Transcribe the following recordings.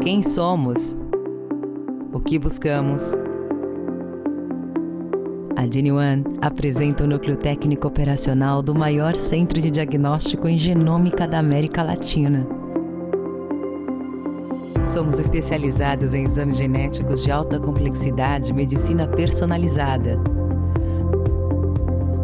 Quem somos? O que buscamos? A GeneOne apresenta o núcleo técnico operacional do maior centro de diagnóstico em genômica da América Latina. Somos especializados em exames genéticos de alta complexidade e medicina personalizada.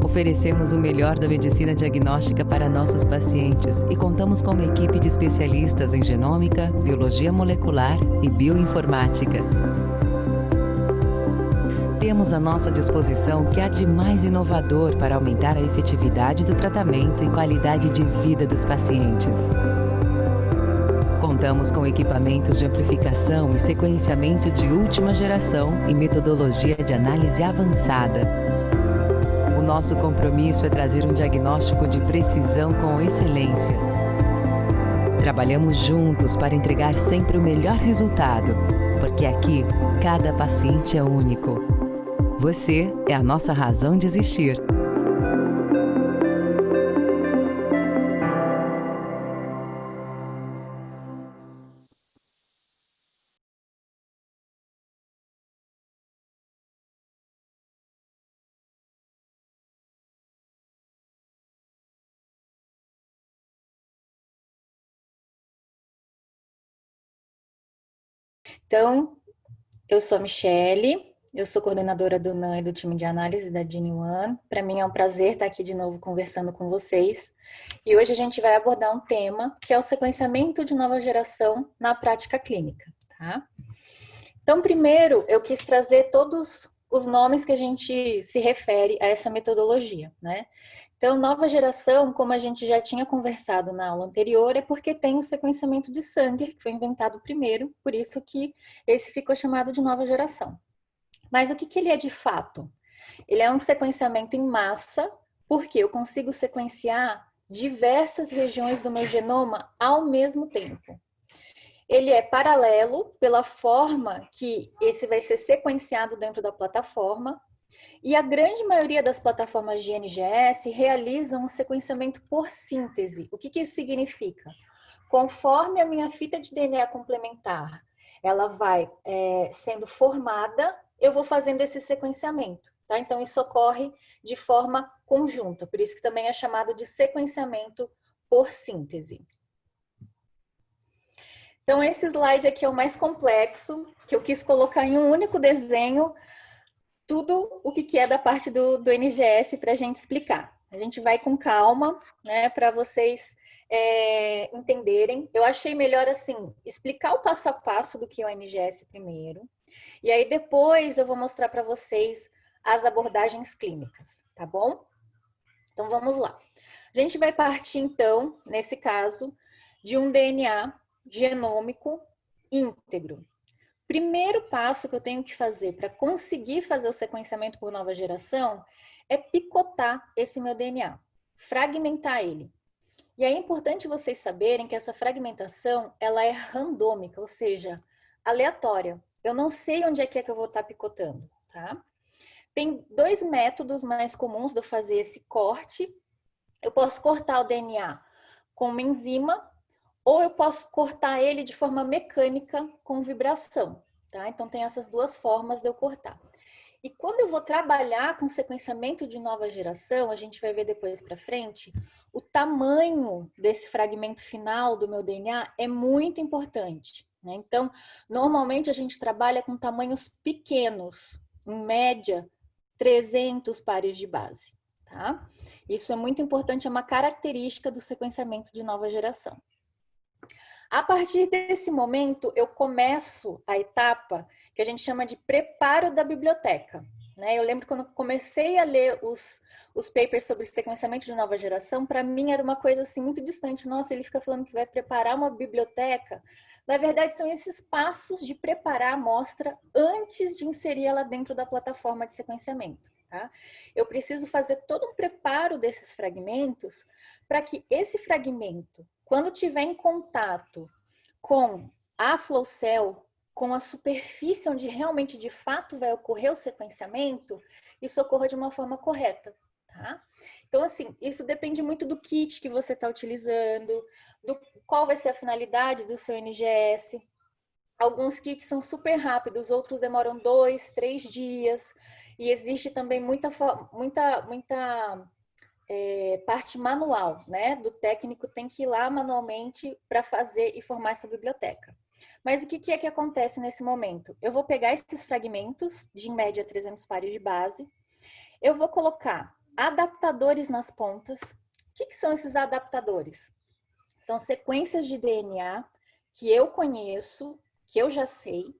Oferecemos o melhor da medicina diagnóstica para nossos pacientes e contamos com uma equipe de especialistas em genômica, biologia molecular e bioinformática. Temos à nossa disposição o que há de mais inovador para aumentar a efetividade do tratamento e qualidade de vida dos pacientes. Contamos com equipamentos de amplificação e sequenciamento de última geração e metodologia de análise avançada. O nosso compromisso é trazer um diagnóstico de precisão com excelência. Trabalhamos juntos para entregar sempre o melhor resultado, porque aqui, cada paciente é único. Você é a nossa razão de existir. Então, eu sou a Michele, eu sou coordenadora do NAN e do time de análise da GeneOne. Para mim é um prazer estar aqui de novo conversando com vocês. E hoje a gente vai abordar um tema que é o sequenciamento de nova geração na prática clínica, tá? Então, primeiro, eu quis trazer todos os nomes que a gente se refere a essa metodologia, né? Então, nova geração, como a gente já tinha conversado na aula anterior, é porque tem o sequenciamento de Sanger, que foi inventado primeiro, por isso que esse ficou chamado de nova geração. Mas o que ele é de fato? Ele é um sequenciamento em massa, porque eu consigo sequenciar diversas regiões do meu genoma ao mesmo tempo. Ele é paralelo pela forma que esse vai ser sequenciado dentro da plataforma, e a grande maioria das plataformas de NGS realizam um sequenciamento por síntese. O que isso significa? Conforme a minha fita de DNA complementar, ela vai sendo formada, eu vou fazendo esse sequenciamento. Tá? Então, isso ocorre de forma conjunta, por isso que também é chamado de sequenciamento por síntese. Então, esse slide aqui é o mais complexo, que eu quis colocar em um único desenho, tudo o que é da parte do NGS para a gente explicar. A gente vai com calma, né, para vocês entenderem. Eu achei melhor, assim, explicar o passo a passo do que é o NGS primeiro, e aí depois eu vou mostrar para vocês as abordagens clínicas, tá bom? Então, vamos lá. A gente vai partir, então, nesse caso, de um DNA genômico íntegro. Primeiro passo que eu tenho que fazer para conseguir fazer o sequenciamento por nova geração é picotar esse meu DNA, fragmentar ele. E é importante vocês saberem que essa fragmentação ela é randômica, ou seja, aleatória. Eu não sei onde é que eu vou estar picotando, tá? Tem dois métodos mais comuns de eu fazer esse corte. Eu posso cortar o DNA com uma enzima, ou eu posso cortar ele de forma mecânica com vibração, tá? Então, tem essas duas formas de eu cortar. E quando eu vou trabalhar com sequenciamento de nova geração, a gente vai ver depois para frente, o tamanho desse fragmento final do meu DNA é muito importante, né? Então, normalmente a gente trabalha com tamanhos pequenos, em média, 300 pares de base, tá? Isso é muito importante, é uma característica do sequenciamento de nova geração. A partir desse momento, eu começo a etapa que a gente chama de preparo da biblioteca. Né? Eu lembro quando comecei a ler os papers sobre sequenciamento de nova geração, para mim era uma coisa assim muito distante. Nossa, ele fica falando que vai preparar uma biblioteca. Na verdade, são esses passos de preparar a amostra antes de inserir ela dentro da plataforma de sequenciamento. Tá? Eu preciso fazer todo um preparo desses fragmentos para que esse fragmento, quando tiver em contato com a flow cell, com a superfície onde realmente de fato vai ocorrer o sequenciamento, isso ocorra de uma forma correta, tá? Então, assim, isso depende muito do kit que você está utilizando, qual vai ser a finalidade do seu NGS. Alguns kits são super rápidos, outros demoram 2, 3 dias. E existe também muita parte manual, né? Do técnico tem que ir lá manualmente para fazer e formar essa biblioteca. Mas o que é que acontece nesse momento? Eu vou pegar esses fragmentos, de em média 300 pares de base, eu vou colocar adaptadores nas pontas. O que são esses adaptadores? São sequências de DNA que eu conheço, que eu já sei,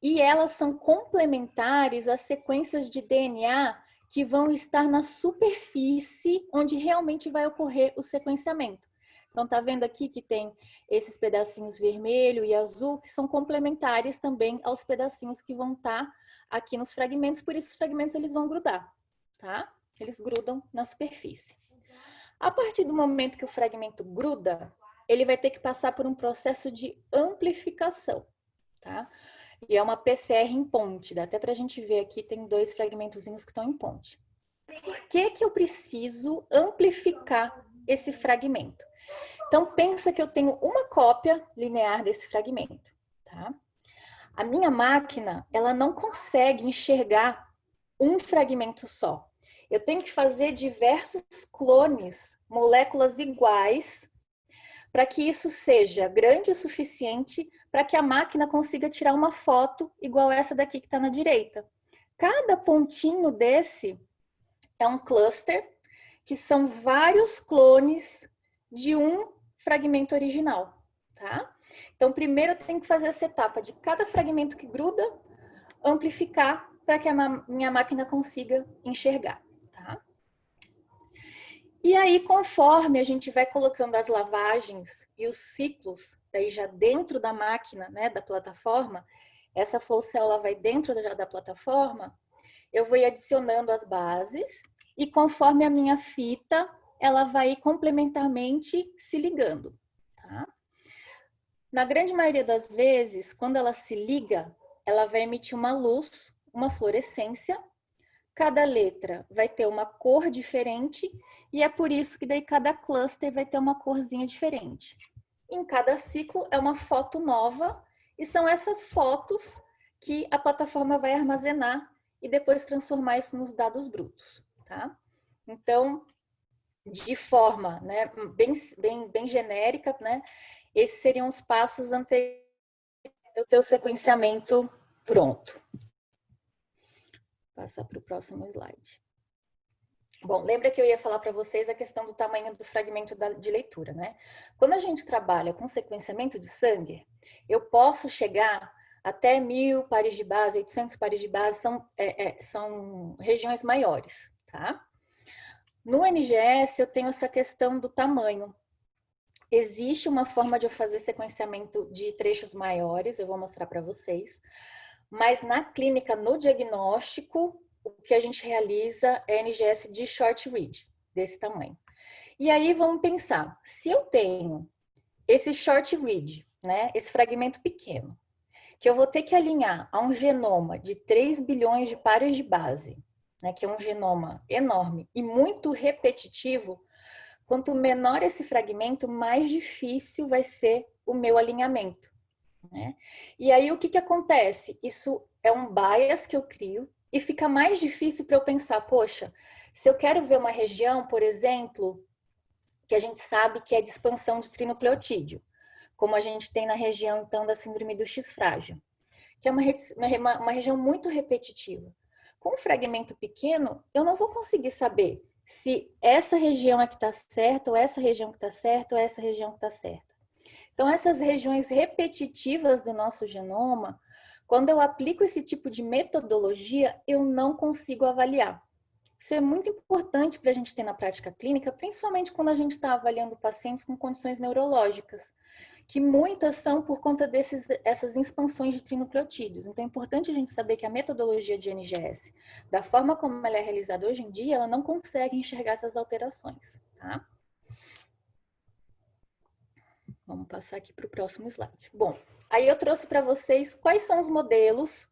e elas são complementares às sequências de DNA que vão estar na superfície onde realmente vai ocorrer o sequenciamento. Então, tá vendo aqui que tem esses pedacinhos vermelho e azul que são complementares também aos pedacinhos que vão estar aqui nos fragmentos, por isso os fragmentos eles vão grudar, tá? Eles grudam na superfície. A partir do momento que o fragmento gruda, ele vai ter que passar por um processo de amplificação, tá? E é uma PCR em ponte, dá até pra gente ver aqui, tem 2 fragmentozinhos que estão em ponte. Por que eu preciso amplificar esse fragmento? Então, pensa que eu tenho uma cópia linear desse fragmento, tá? A minha máquina, ela não consegue enxergar um fragmento só. Eu tenho que fazer diversos clones, moléculas iguais, para que isso seja grande o suficiente para que a máquina consiga tirar uma foto igual essa daqui que está na direita. Cada pontinho desse é um cluster, que são vários clones de um fragmento original, tá? Então, primeiro eu tenho que fazer essa etapa de cada fragmento que gruda, amplificar para que a minha máquina consiga enxergar, tá? E aí, conforme a gente vai colocando as lavagens e os ciclos, daí já dentro da máquina, né, da plataforma, essa flow cell ela vai dentro da plataforma, eu vou ir adicionando as bases e conforme a minha fita, ela vai ir complementarmente se ligando, tá? Na grande maioria das vezes, quando ela se liga, ela vai emitir uma luz, uma fluorescência. Cada letra vai ter uma cor diferente e é por isso que daí cada cluster vai ter uma corzinha diferente. Em cada ciclo é uma foto nova e são essas fotos que a plataforma vai armazenar e depois transformar isso nos dados brutos, tá? Então, de forma, né, bem genérica, né, esses seriam os passos anteriores ao teu sequenciamento pronto. Passar para o próximo slide. Bom, lembra que eu ia falar para vocês a questão do tamanho do fragmento de leitura, né? Quando a gente trabalha com sequenciamento de sangue, eu posso chegar até 1000 pares de base, 800 pares de base, são regiões maiores, tá? No NGS, eu tenho essa questão do tamanho. Existe uma forma de eu fazer sequenciamento de trechos maiores, eu vou mostrar para vocês. Mas na clínica, no diagnóstico, o que a gente realiza é NGS de short read, desse tamanho. E aí vamos pensar, se eu tenho esse short read, né, esse fragmento pequeno, que eu vou ter que alinhar a um genoma de 3 bilhões de pares de base, né, que é um genoma enorme e muito repetitivo, quanto menor esse fragmento, mais difícil vai ser o meu alinhamento, né? E aí o que acontece? Isso é um bias que eu crio e fica mais difícil para eu pensar, poxa, se eu quero ver uma região, por exemplo, que a gente sabe que é de expansão de trinucleotídeo, como a gente tem na região, então, da síndrome do X frágil, que é uma região muito repetitiva. Com um fragmento pequeno, eu não vou conseguir saber se essa região é que está certa, ou essa região que está certa, ou essa região que está certa. Então, essas regiões repetitivas do nosso genoma, quando eu aplico esse tipo de metodologia, eu não consigo avaliar. Isso é muito importante para a gente ter na prática clínica, principalmente quando a gente está avaliando pacientes com condições neurológicas, que muitas são por conta dessas expansões de trinucleotídeos. Então, é importante a gente saber que a metodologia de NGS, da forma como ela é realizada hoje em dia, ela não consegue enxergar essas alterações, tá? Vamos passar aqui para o próximo slide. Bom, aí eu trouxe para vocês quais são os modelos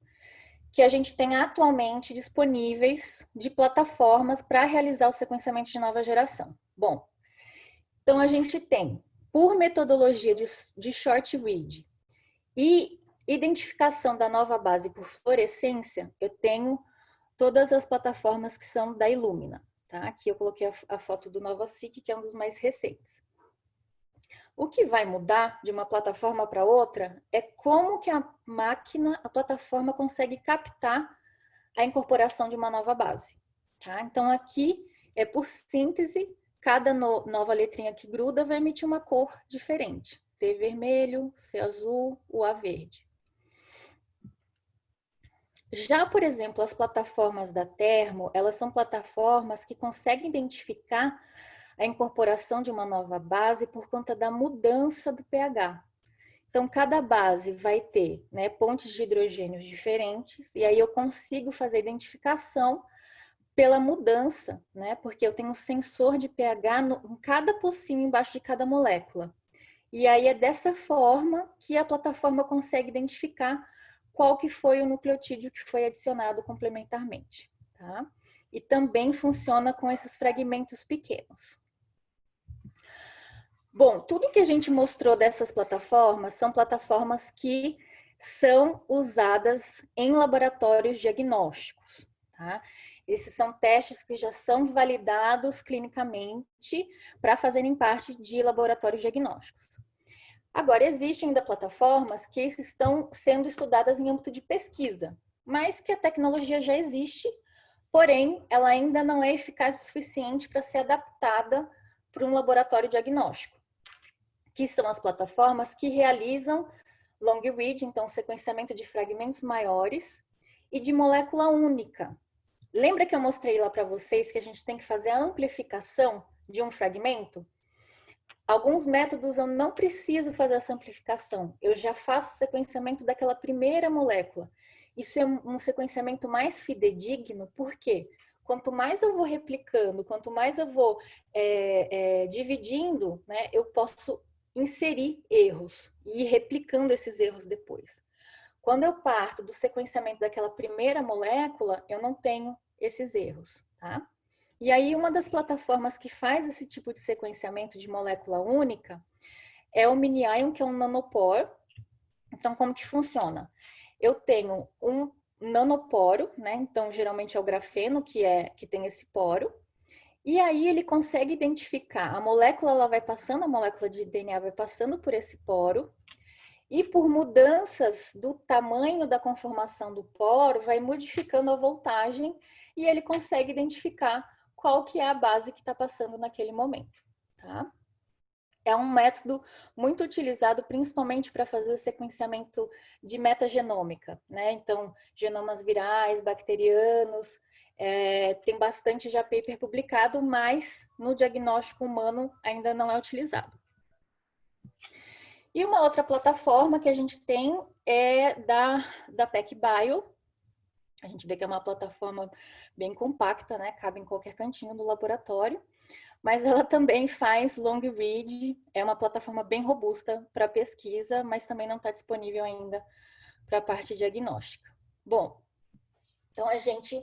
que a gente tem atualmente disponíveis de plataformas para realizar o sequenciamento de nova geração. Bom, então a gente tem, por metodologia de short read e Identificação da nova base por fluorescência, eu tenho todas as plataformas que são da Illumina, tá? Aqui eu coloquei a foto do NovaSeq, que é um dos mais recentes. O que vai mudar de uma plataforma para outra é como que a plataforma consegue captar a incorporação de uma nova base, tá? Então aqui é por síntese, cada nova letrinha que gruda vai emitir uma cor diferente. T vermelho, C azul, o A verde. Já, por exemplo, as plataformas da Termo, elas são plataformas que conseguem identificar a incorporação de uma nova base por conta da mudança do pH. Então, cada base vai ter, né, pontes de hidrogênios diferentes, e aí eu consigo fazer a identificação pela mudança, né, porque eu tenho um sensor de pH em cada pocinho embaixo de cada molécula. E aí é dessa forma que a plataforma consegue identificar qual que foi o nucleotídeo que foi adicionado complementarmente, tá? E também funciona com esses fragmentos pequenos. Bom, tudo que a gente mostrou dessas plataformas são plataformas que são usadas em laboratórios diagnósticos, tá? Esses são testes que já são validados clinicamente para fazerem parte de laboratórios diagnósticos. Agora, existem ainda plataformas que estão sendo estudadas em âmbito de pesquisa, mas que a tecnologia já existe, porém, ela ainda não é eficaz o suficiente para ser adaptada para um laboratório diagnóstico, que são as plataformas que realizam long read, então sequenciamento de fragmentos maiores e de molécula única. Lembra que eu mostrei lá para vocês que a gente tem que fazer a amplificação de um fragmento? Alguns métodos eu não preciso fazer essa amplificação, eu já faço o sequenciamento daquela primeira molécula. Isso é um sequenciamento mais fidedigno, por quê? Quanto mais eu vou replicando, quanto mais eu vou dividindo, né, eu posso inserir erros e ir replicando esses erros depois. Quando eu parto do sequenciamento daquela primeira molécula, eu não tenho esses erros, tá? E aí, uma das plataformas que faz esse tipo de sequenciamento de molécula única é o MiniION, que é um nanopore. Então, como que funciona? Eu tenho um nanoporo, né? Então, geralmente é o grafeno que tem esse poro. E aí, ele consegue identificar, a molécula ela vai passando, a molécula de DNA vai passando por esse poro, e por mudanças do tamanho da conformação do poro, vai modificando a voltagem, e ele consegue identificar qual que é a base que está passando naquele momento, tá? É um método muito utilizado principalmente para fazer o sequenciamento de metagenômica, né? Então, genomas virais, bacterianos, tem bastante já paper publicado, mas no diagnóstico humano ainda não é utilizado. E uma outra plataforma que a gente tem é da PacBio. A gente vê que é uma plataforma bem compacta, né? Cabe em qualquer cantinho do laboratório. Mas ela também faz long read, é uma plataforma bem robusta para pesquisa, mas também não está disponível ainda para a parte diagnóstica. Bom, então a gente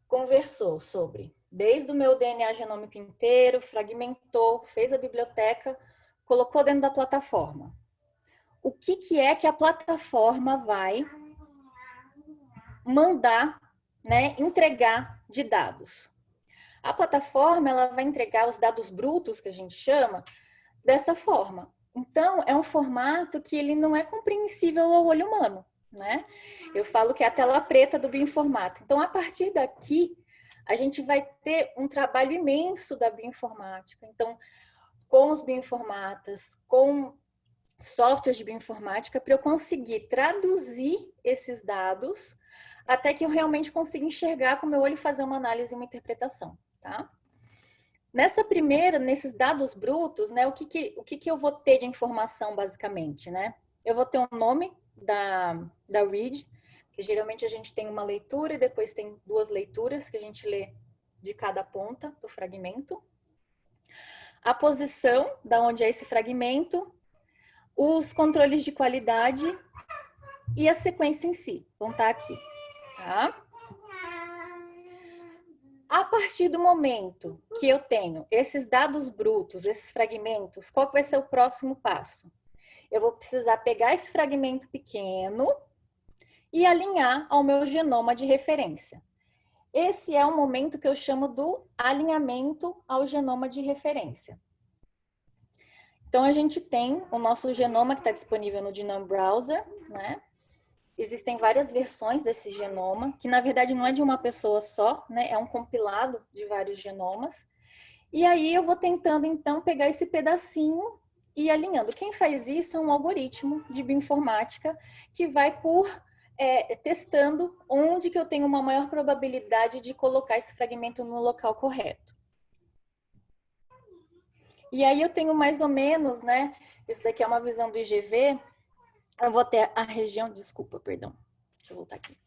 conversou sobre, desde o meu DNA genômico inteiro, fragmentou, fez a biblioteca, colocou dentro da plataforma. O que é que a plataforma vai mandar, né, entregar de dados? A plataforma ela vai entregar os dados brutos, que a gente chama, dessa forma. Então, é um formato que ele não é compreensível ao olho humano, né? Eu falo que é a tela preta do bioinformática. Então, a partir daqui, a gente vai ter um trabalho imenso da bioinformática. Então, com os bioinformatas, com softwares de bioinformática, para eu conseguir traduzir esses dados até que eu realmente consiga enxergar com o meu olho e fazer uma análise e uma interpretação. Tá? Nessa primeira, nesses dados brutos, né, o que eu vou ter de informação, basicamente, né? Eu vou ter um nome da read, que geralmente a gente tem uma leitura e depois tem duas leituras que a gente lê de cada ponta do fragmento. A posição, da onde é esse fragmento, os controles de qualidade e a sequência em si, vão estar aqui, tá? A partir do momento que eu tenho esses dados brutos, esses fragmentos, qual vai ser o próximo passo? eu vou precisar pegar esse fragmento pequeno e alinhar ao meu genoma de referência. Esse é o momento que eu chamo do alinhamento ao genoma de referência. Então, a gente tem o nosso genoma que está disponível no Genome Browser, né? Existem várias versões desse genoma, que na verdade não é de uma pessoa só, né? É um compilado de vários genomas. E aí eu vou tentando, então, pegar esse pedacinho e ir alinhando. Quem faz isso é um algoritmo de bioinformática que vai testando onde que eu tenho uma maior probabilidade de colocar esse fragmento no local correto. E aí eu tenho mais ou menos, né? Isso daqui é uma visão do IGV. Eu vou ter a região, desculpa, perdão. Deixa eu voltar aqui.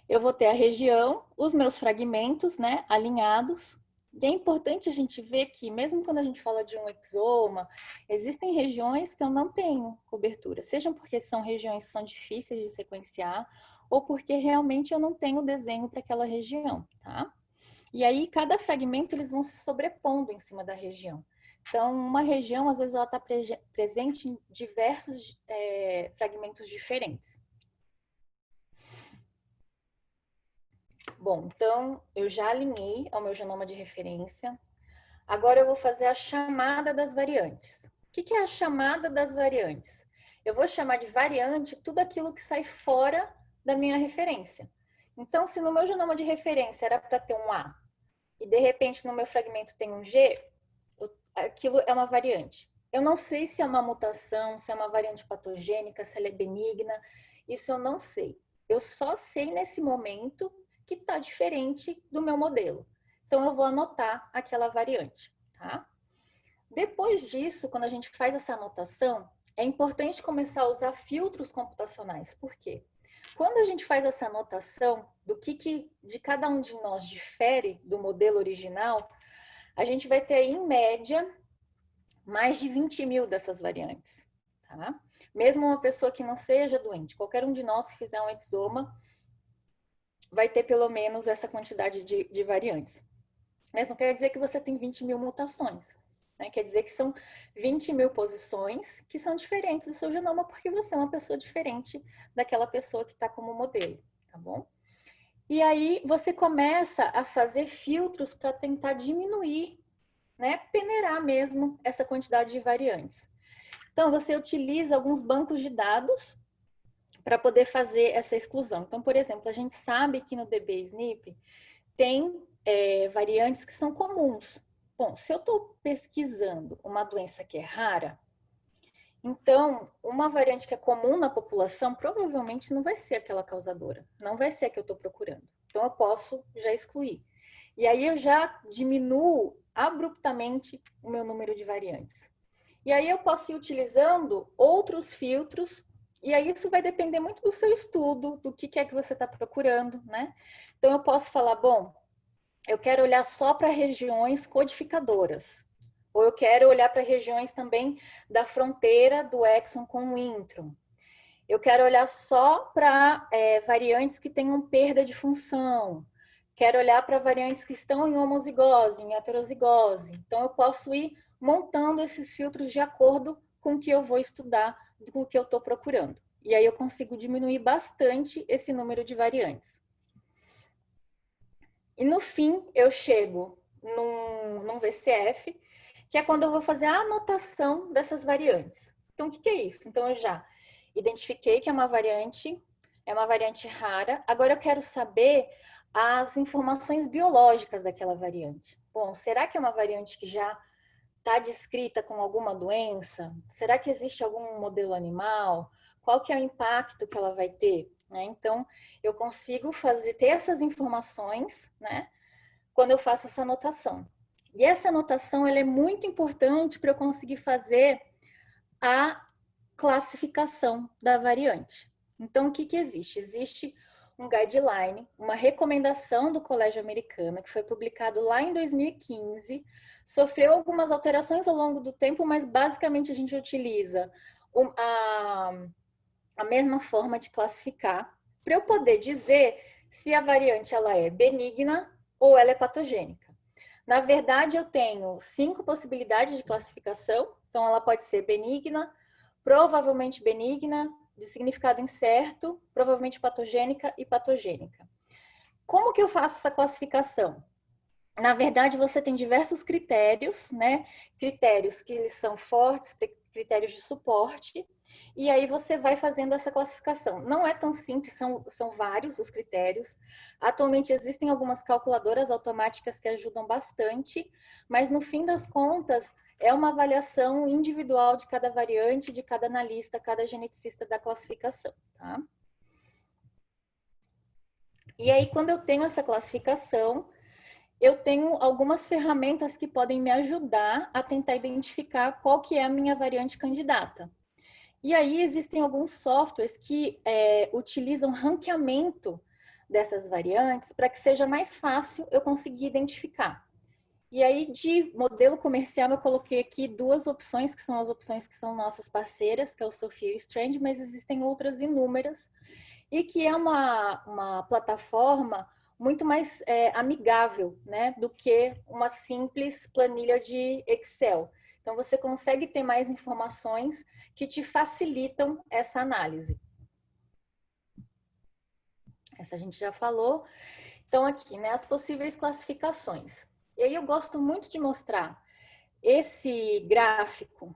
Eu vou ter a região, os meus fragmentos, né, alinhados. E é importante a gente ver que, mesmo quando a gente fala de um exoma, existem regiões que eu não tenho cobertura. Sejam porque são regiões que são difíceis de sequenciar, ou porque realmente eu não tenho desenho para aquela região, tá? E aí, cada fragmento, eles vão se sobrepondo em cima da região. Então, uma região, às vezes, ela está presente em diversos fragmentos diferentes. Bom, então, eu já alinhei ao meu genoma de referência. Agora, eu vou fazer a chamada das variantes. O que é a chamada das variantes? Eu vou chamar de variante tudo aquilo que sai fora da minha referência. Então, se no meu genoma de referência era para ter um A, e de repente no meu fragmento tem um G, aquilo é uma variante. Eu não sei se é uma mutação, se é uma variante patogênica, se ela é benigna, isso eu não sei. Eu só sei nesse momento que está diferente do meu modelo. Então, eu vou anotar aquela variante, tá? Depois disso, quando a gente faz essa anotação, é importante começar a usar filtros computacionais. Por quê? Quando a gente faz essa anotação do que de cada um de nós difere do modelo original, a gente vai ter, em média, mais de 20 mil dessas variantes, tá? Mesmo uma pessoa que não seja doente, qualquer um de nós que fizer um exoma, vai ter pelo menos essa quantidade de variantes. Mas não quer dizer que você tem 20 mil mutações, né? Quer dizer que são 20 mil posições que são diferentes do seu genoma, porque você é uma pessoa diferente daquela pessoa que está como modelo, tá bom? E aí você começa a fazer filtros para tentar diminuir, né? Peneirar mesmo essa quantidade de variantes. Então, você utiliza alguns bancos de dados para poder fazer essa exclusão. Então, por exemplo, a gente sabe que no DB-SNP tem variantes que são comuns. Bom, se eu estou pesquisando uma doença que é rara, então, uma variante que é comum na população provavelmente não vai ser aquela causadora, não vai ser a que eu estou procurando. Então, eu posso já excluir. E aí, eu já diminuo abruptamente o meu número de variantes. E aí, eu posso ir utilizando outros filtros, e aí isso vai depender muito do seu estudo, do que é que você está procurando, né? Então, eu posso falar, bom, eu quero olhar só para regiões codificadoras. Ou eu quero olhar para regiões também da fronteira do exon com o intron. Eu quero olhar só para variantes que tenham perda de função. Quero olhar para variantes que estão em homozigose, em heterozigose. Então, eu posso ir montando esses filtros de acordo com o que eu vou estudar, com o que eu estou procurando. E aí eu consigo diminuir bastante esse número de variantes. E no fim, eu chego num VCF, que é quando eu vou fazer a anotação dessas variantes. Então, o que é isso? Então, eu já identifiquei que é uma variante rara. Agora, eu quero saber as informações biológicas daquela variante. Bom, será que é uma variante que já está descrita com alguma doença? Será que existe algum modelo animal? Qual que é o impacto que ela vai ter? Né? Então, eu consigo ter essas informações, né, quando eu faço essa anotação. E essa anotação ela é muito importante para eu conseguir fazer a classificação da variante. Então, o que existe? Existe um guideline, uma recomendação do Colégio Americano, que foi publicado lá em 2015, sofreu algumas alterações ao longo do tempo, mas basicamente a gente utiliza a mesma forma de classificar, para eu poder dizer se a variante ela é benigna ou ela é patogênica. Na verdade, eu tenho 5 possibilidades de classificação, então ela pode ser benigna, provavelmente benigna, de significado incerto, provavelmente patogênica e patogênica. Como que eu faço essa classificação? Na verdade, você tem diversos critérios, né? Critérios que eles são fortes, critérios de suporte, e aí você vai fazendo essa classificação. Não é tão simples, são vários os critérios. Atualmente existem algumas calculadoras automáticas que ajudam bastante, mas no fim das contas, é uma avaliação individual de cada variante, de cada analista, cada geneticista da classificação, tá? E aí, quando eu tenho essa classificação, eu tenho algumas ferramentas que podem me ajudar a tentar identificar qual que é a minha variante candidata. E aí existem alguns softwares que utilizam ranqueamento dessas variantes para que seja mais fácil eu conseguir identificar. E aí, de modelo comercial, eu coloquei aqui duas opções, que são as opções que são nossas parceiras, que é o Sophia e o Strand, mas existem outras inúmeras, e que é uma plataforma muito mais amigável, né, do que uma simples planilha de Excel. Então, você consegue ter mais informações que te facilitam essa análise. Essa a gente já falou. Então, aqui, né, as possíveis classificações. E aí eu gosto muito de mostrar esse gráfico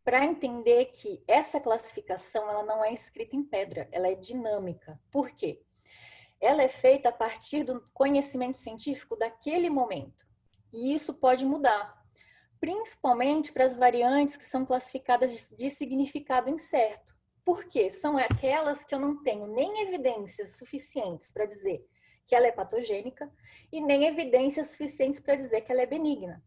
para entender que essa classificação ela não é escrita em pedra, ela é dinâmica. Por quê? Ela é feita a partir do conhecimento científico daquele momento. E isso pode mudar, principalmente para as variantes que são classificadas de significado incerto. Por quê? São aquelas que eu não tenho nem evidências suficientes para dizer que ela é patogênica e nem evidências suficientes para dizer que ela é benigna.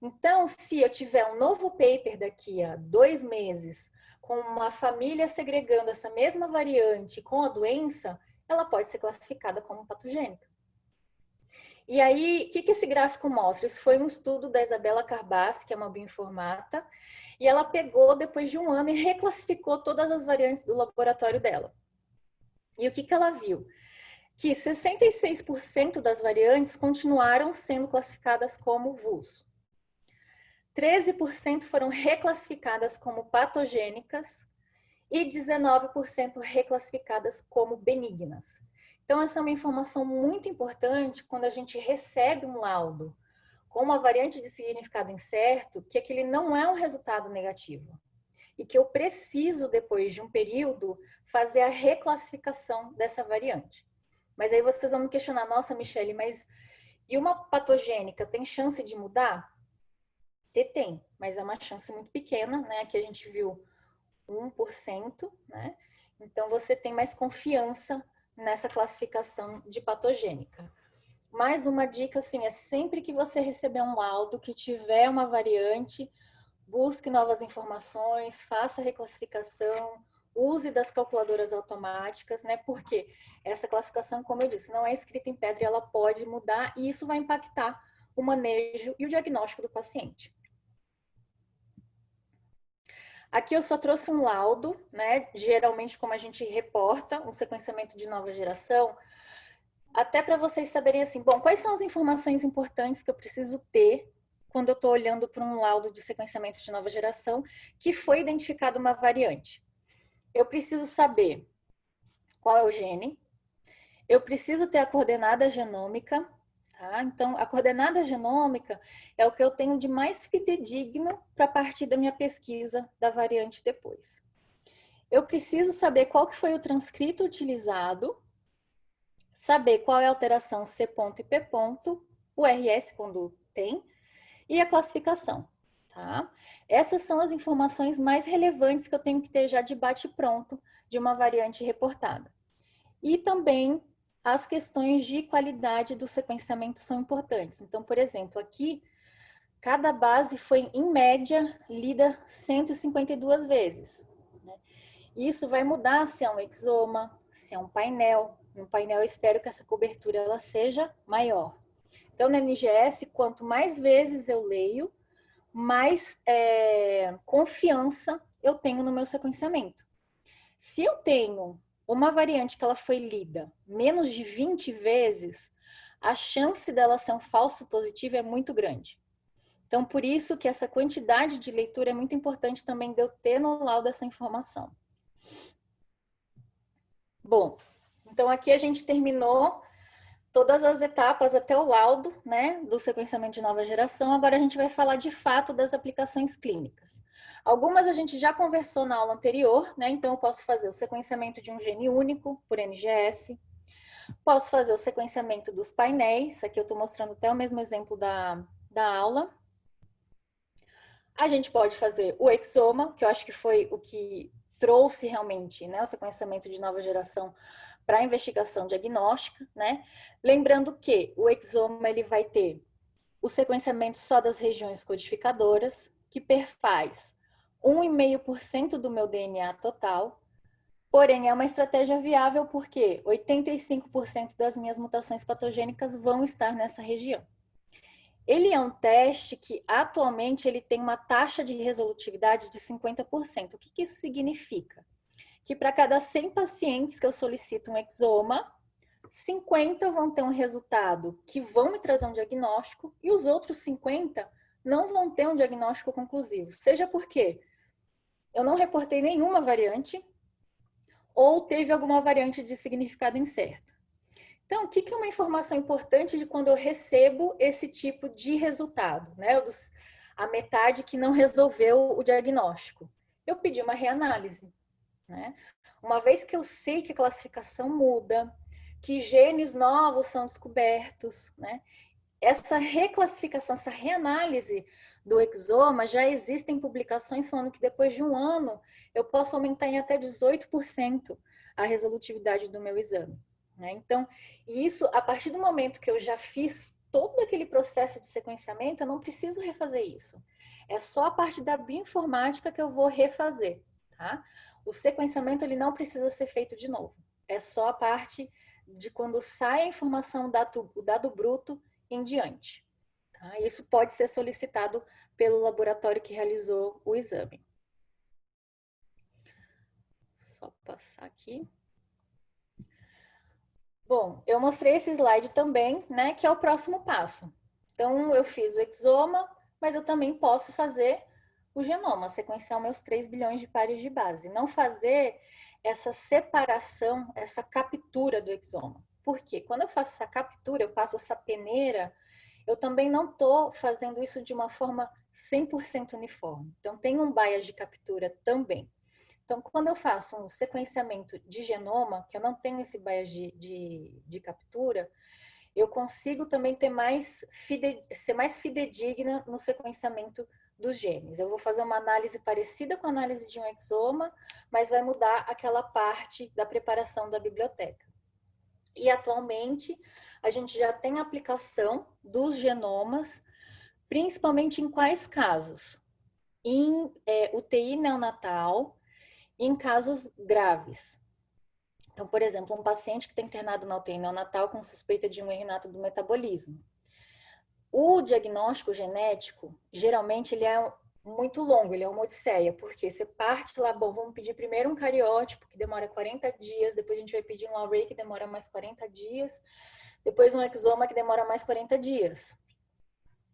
Então, se eu tiver um novo paper daqui a 2 meses, com uma família segregando essa mesma variante com a doença, ela pode ser classificada como patogênica. E aí, o que esse gráfico mostra? Isso foi um estudo da Isabela Carbassi, que é uma bioinformata, e ela pegou, depois de um ano, e reclassificou todas as variantes do laboratório dela. E o que ela viu? Que 66% das variantes continuaram sendo classificadas como VUS. 13% foram reclassificadas como patogênicas e 19% reclassificadas como benignas. Então, essa é uma informação muito importante quando a gente recebe um laudo com uma variante de significado incerto, que aquele não é um resultado negativo e que eu preciso, depois de um período, fazer a reclassificação dessa variante. Mas aí vocês vão me questionar, nossa, Michele, mas e uma patogênica tem chance de mudar? Tem, mas é uma chance muito pequena, né? Aqui a gente viu 1%, né? Então você tem mais confiança nessa classificação de patogênica. Mais uma dica, assim, é sempre que você receber um laudo que tiver uma variante, busque novas informações, faça a reclassificação, use das calculadoras automáticas, né? Porque essa classificação, como eu disse, não é escrita em pedra e ela pode mudar e isso vai impactar o manejo e o diagnóstico do paciente. Aqui eu só trouxe um laudo, né? Geralmente, como a gente reporta um sequenciamento de nova geração, até para vocês saberem assim, bom, quais são as informações importantes que eu preciso ter quando eu estou olhando para um laudo de sequenciamento de nova geração que foi identificada uma variante. Eu preciso saber qual é o gene, eu preciso ter a coordenada genômica, tá? Então, a coordenada genômica é o que eu tenho de mais fidedigno para partir da minha pesquisa da variante depois. Eu preciso saber qual que foi o transcrito utilizado, saber qual é a alteração C ponto e P ponto, o RS quando tem, e a classificação, tá? Essas são as informações mais relevantes que eu tenho que ter já de bate-pronto de uma variante reportada. E também as questões de qualidade do sequenciamento são importantes. Então, por exemplo, aqui, cada base foi, em média, lida 152 vezes. Né? Isso vai mudar se é um exoma, se é um painel. No painel, eu espero que essa cobertura ela seja maior. Então, no NGS, quanto mais vezes eu leio, mais confiança eu tenho no meu sequenciamento. Se eu tenho uma variante que ela foi lida menos de 20 vezes, a chance dela ser um falso positivo é muito grande. Então, por isso que essa quantidade de leitura é muito importante também de eu ter no laudo essa informação. Bom, então aqui a gente terminou todas as etapas até o laudo, né, do sequenciamento de nova geração. Agora a gente vai falar de fato das aplicações clínicas. Algumas a gente já conversou na aula anterior, né, então eu posso fazer o sequenciamento de um gene único por NGS, posso fazer o sequenciamento dos painéis, aqui eu estou mostrando até o mesmo exemplo da aula. A gente pode fazer o exoma, que eu acho que foi o que trouxe realmente, né, o sequenciamento de nova geração para a investigação diagnóstica, né? Lembrando que o exoma ele vai ter o sequenciamento só das regiões codificadoras, que perfaz 1,5% do meu DNA total, porém é uma estratégia viável porque 85% das minhas mutações patogênicas vão estar nessa região. Ele é um teste que atualmente ele tem uma taxa de resolutividade de 50%. O que isso significa? Que para cada 100 pacientes que eu solicito um exoma, 50 vão ter um resultado que vão me trazer um diagnóstico e os outros 50 não vão ter um diagnóstico conclusivo. Seja porque eu não reportei nenhuma variante ou teve alguma variante de significado incerto. Então, o que é uma informação importante de quando eu recebo esse tipo de resultado, né? A metade que não resolveu o diagnóstico. Eu pedi uma reanálise, né? Uma vez que eu sei que a classificação muda, que genes novos são descobertos, né? Essa reclassificação, essa reanálise do exoma, já existem publicações falando que depois de um ano eu posso aumentar em até 18% a resolutividade do meu exame. Né? Então, isso, a partir do momento que eu já fiz todo aquele processo de sequenciamento, eu não preciso refazer isso. É só a parte da bioinformática que eu vou refazer, tá? O sequenciamento, ele não precisa ser feito de novo. É só a parte de quando sai a informação, o dado bruto em diante. Tá? Isso pode ser solicitado pelo laboratório que realizou o exame. Só passar aqui. Bom, eu mostrei esse slide também, né, que é o próximo passo. Então, eu fiz o exoma, mas eu também posso fazer o genoma, sequenciar meus 3 bilhões de pares de base. Não fazer essa separação, essa captura do exoma. Por quê? Quando eu faço essa captura, eu passo essa peneira, eu também não estou fazendo isso de uma forma 100% uniforme. Então, tem um bias de captura também. Então, quando eu faço um sequenciamento de genoma, que eu não tenho esse bias de captura, eu consigo também ser mais fidedigna no sequenciamento dos genes. Eu vou fazer uma análise parecida com a análise de um exoma, mas vai mudar aquela parte da preparação da biblioteca. E atualmente, a gente já tem aplicação dos genomas, principalmente em quais casos? Em UTI neonatal, em casos graves. Então, por exemplo, um paciente que está internado na UTI neonatal com suspeita de um erro inato do metabolismo. O diagnóstico genético, geralmente, ele é muito longo, ele é uma odisseia, porque você parte lá, bom, vamos pedir primeiro um cariótipo, que demora 40 dias, depois a gente vai pedir um array, que demora mais 40 dias, depois um exoma, que demora mais 40 dias.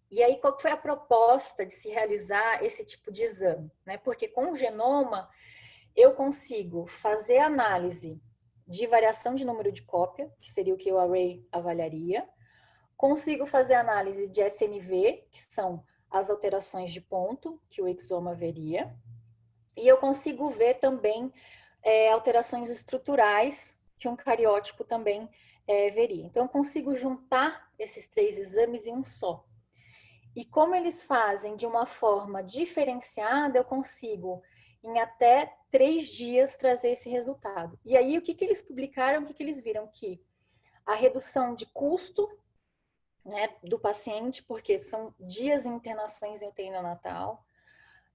E aí, qual foi a proposta de se realizar esse tipo de exame? Né? Porque com o genoma, eu consigo fazer análise de variação de número de cópia, que seria o que o array avaliaria. Consigo fazer análise de SNV, que são as alterações de ponto que o exoma veria. E eu consigo ver também alterações estruturais que um cariótipo também veria. Então, eu consigo juntar esses 3 exames em um só. E como eles fazem de uma forma diferenciada, eu consigo em até 3 dias trazer esse resultado. E aí, o que eles publicaram, o que eles viram? Que a redução de custo, né, do paciente, porque são dias em internações em UTI neonatal,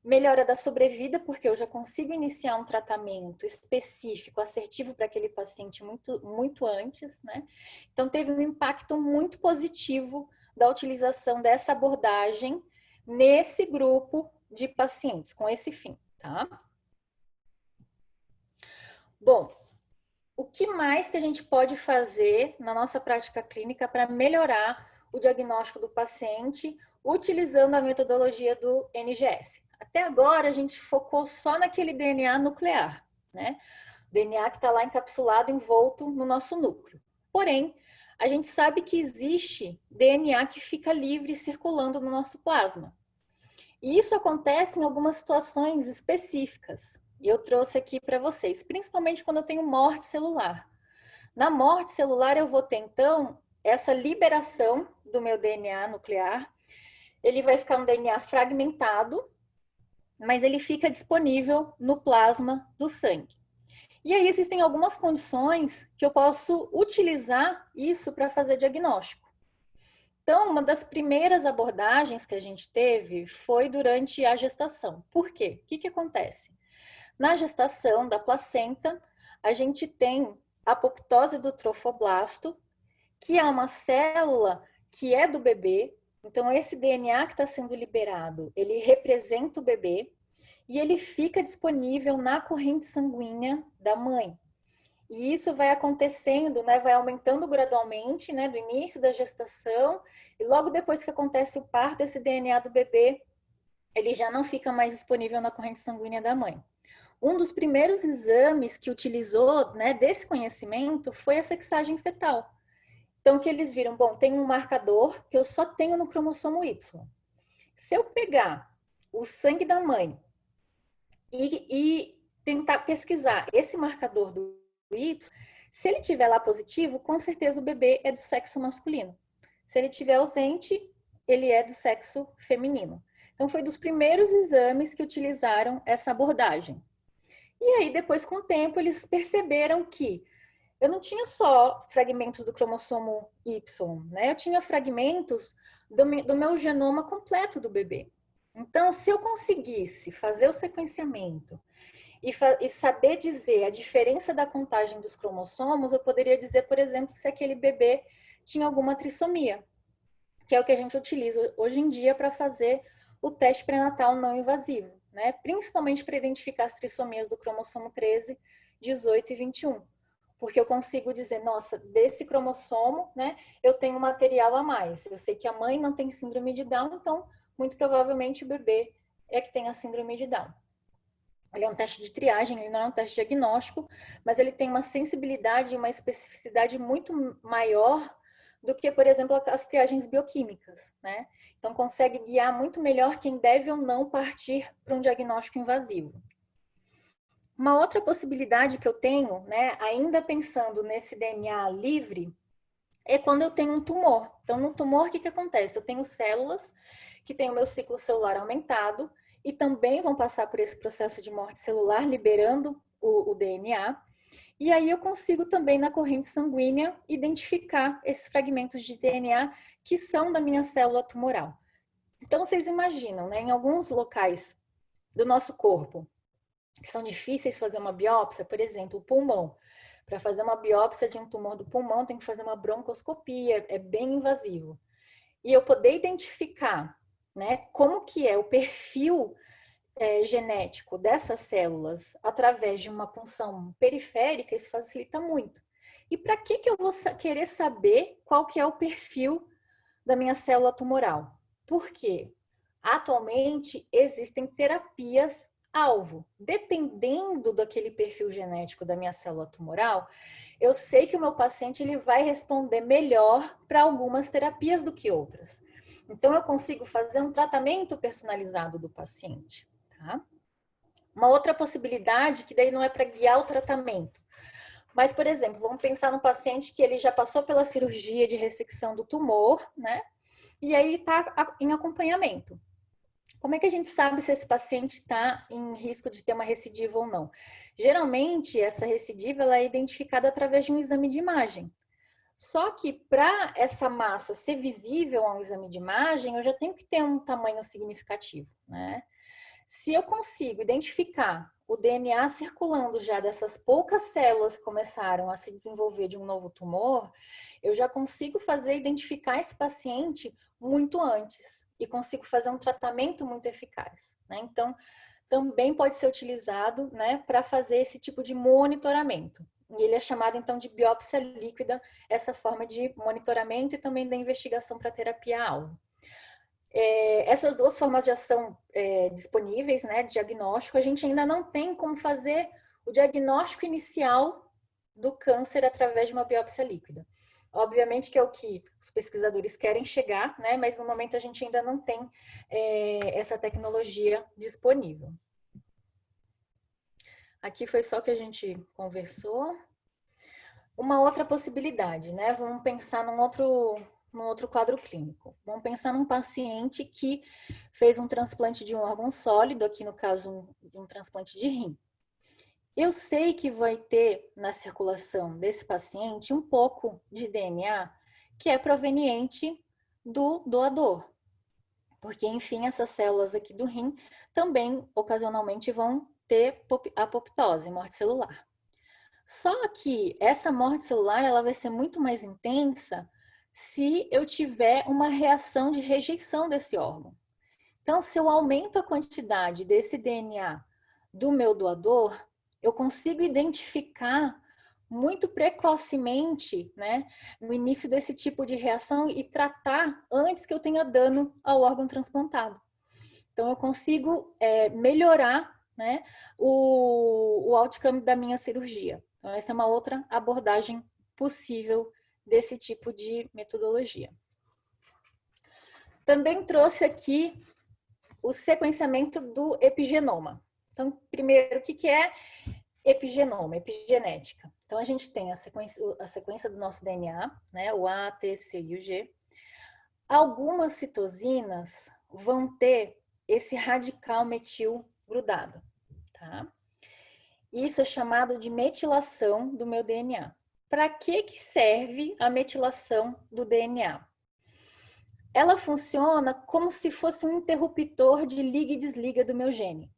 melhora da sobrevida, porque eu já consigo iniciar um tratamento específico, assertivo para aquele paciente muito antes, né? Então, teve um impacto muito positivo da utilização dessa abordagem nesse grupo de pacientes, com esse fim. Tá? Bom, o que mais que a gente pode fazer na nossa prática clínica para melhorar o diagnóstico do paciente utilizando a metodologia do NGS. Até agora, a gente focou só naquele DNA nuclear, né? DNA que está lá encapsulado, envolto no nosso núcleo. Porém, a gente sabe que existe DNA que fica livre circulando no nosso plasma. E isso acontece em algumas situações específicas. E eu trouxe aqui para vocês, principalmente quando eu tenho morte celular. Na morte celular, eu vou ter, então, essa liberação do meu DNA nuclear. Ele vai ficar um DNA fragmentado, mas ele fica disponível no plasma do sangue. E aí existem algumas condições que eu posso utilizar isso para fazer diagnóstico. Então, uma das primeiras abordagens que a gente teve foi durante a gestação. Por quê? O que acontece? Na gestação da placenta, a gente tem a apoptose do trofoblasto, que é uma célula que é do bebê. Então, esse DNA que está sendo liberado, ele representa o bebê e ele fica disponível na corrente sanguínea da mãe. E isso vai acontecendo, né, vai aumentando gradualmente, né, do início da gestação, e logo depois que acontece o parto, esse DNA do bebê, ele já não fica mais disponível na corrente sanguínea da mãe. Um dos primeiros exames que utilizou, né, desse conhecimento foi a sexagem fetal. Então, que eles viram, bom, tem um marcador que eu só tenho no cromossomo Y. Se eu pegar o sangue da mãe e tentar pesquisar esse marcador do Y, se ele tiver lá positivo, com certeza o bebê é do sexo masculino. Se ele tiver ausente, ele é do sexo feminino. Então, foi dos primeiros exames que utilizaram essa abordagem. E aí, depois, com o tempo, eles perceberam que eu não tinha só fragmentos do cromossomo Y, né? Eu tinha fragmentos do meu genoma completo do bebê. Então, se eu conseguisse fazer o sequenciamento e saber dizer a diferença da contagem dos cromossomos, eu poderia dizer, por exemplo, se aquele bebê tinha alguma trissomia, que é o que a gente utiliza hoje em dia para fazer o teste pré-natal não invasivo, né? Principalmente para identificar as trissomias do cromossomo 13, 18 e 21. Porque eu consigo dizer, nossa, desse cromossomo, né, eu tenho material a mais. Eu sei que a mãe não tem síndrome de Down, então, muito provavelmente o bebê é que tem a síndrome de Down. Ele é um teste de triagem, ele não é um teste diagnóstico, mas ele tem uma sensibilidade e uma especificidade muito maior do que, por exemplo, as triagens bioquímicas, né? Então, consegue guiar muito melhor quem deve ou não partir para um diagnóstico invasivo. Uma outra possibilidade que eu tenho, né, ainda pensando nesse DNA livre, é quando eu tenho um tumor. Então, no tumor, o que acontece? Eu tenho células que têm o meu ciclo celular aumentado e também vão passar por esse processo de morte celular, liberando o DNA. E aí eu consigo também, na corrente sanguínea, identificar esses fragmentos de DNA que são da minha célula tumoral. Então, vocês imaginam, né, em alguns locais do nosso corpo, que são difíceis fazer uma biópsia, por exemplo, o pulmão. Para fazer uma biópsia de um tumor do pulmão, tem que fazer uma broncoscopia, é bem invasivo. E eu poder identificar, né, como que é o perfil genético dessas células através de uma punção periférica, isso facilita muito. E para que eu vou querer saber qual que é o perfil da minha célula tumoral? Por quê? Atualmente existem terapias alvo. Dependendo daquele perfil genético da minha célula tumoral, eu sei que o meu paciente ele vai responder melhor para algumas terapias do que outras. Então, eu consigo fazer um tratamento personalizado do paciente. Tá? Uma outra possibilidade, que daí não é para guiar o tratamento, mas, por exemplo, vamos pensar no paciente que ele já passou pela cirurgia de ressecção do tumor, né? E aí está em acompanhamento. Como é que a gente sabe se esse paciente está em risco de ter uma recidiva ou não? Geralmente, essa recidiva ela é identificada através de um exame de imagem. Só que para essa massa ser visível a um exame de imagem, eu já tenho que ter um tamanho significativo, né? Se eu consigo identificar o DNA circulando já dessas poucas células que começaram a se desenvolver de um novo tumor, eu já consigo identificar esse paciente muito antes e consigo fazer um tratamento muito eficaz, né? Então, também pode ser utilizado, né, para fazer esse tipo de monitoramento. E ele é chamado, então, de biópsia líquida, essa forma de monitoramento e também da investigação para terapia-alvo. Essas duas formas de ação disponíveis, né, de diagnóstico, a gente ainda não tem como fazer o diagnóstico inicial do câncer através de uma biópsia líquida. Obviamente que é o que os pesquisadores querem chegar, né, mas no momento a gente ainda não tem essa tecnologia disponível. Aqui foi só que a gente conversou. Uma outra possibilidade, né, vamos pensar num outro quadro clínico. Vamos pensar num paciente que fez um transplante de um órgão sólido, aqui no caso um transplante de rim. Eu sei que vai ter na circulação desse paciente um pouco de DNA que é proveniente do doador. Porque, enfim, essas células aqui do rim também ocasionalmente vão ter apoptose, morte celular. Só que essa morte celular ela vai ser muito mais intensa se eu tiver uma reação de rejeição desse órgão. Então, se eu aumento a quantidade desse DNA do meu doador, eu consigo identificar muito precocemente, né, no início desse tipo de reação e tratar antes que eu tenha dano ao órgão transplantado. Então, eu consigo melhorar, né, o outcome da minha cirurgia. Então, essa é uma outra abordagem possível desse tipo de metodologia. Também trouxe aqui o sequenciamento do epigenoma. Então, primeiro, o que é epigenoma, epigenética? Então, a gente tem a sequência do nosso DNA, né, o A, T, C e o G. Algumas citosinas vão ter esse radical metil grudado, tá? Isso é chamado de metilação do meu DNA. Para que serve a metilação do DNA? Ela funciona como se fosse um interruptor de liga e desliga do meu gene.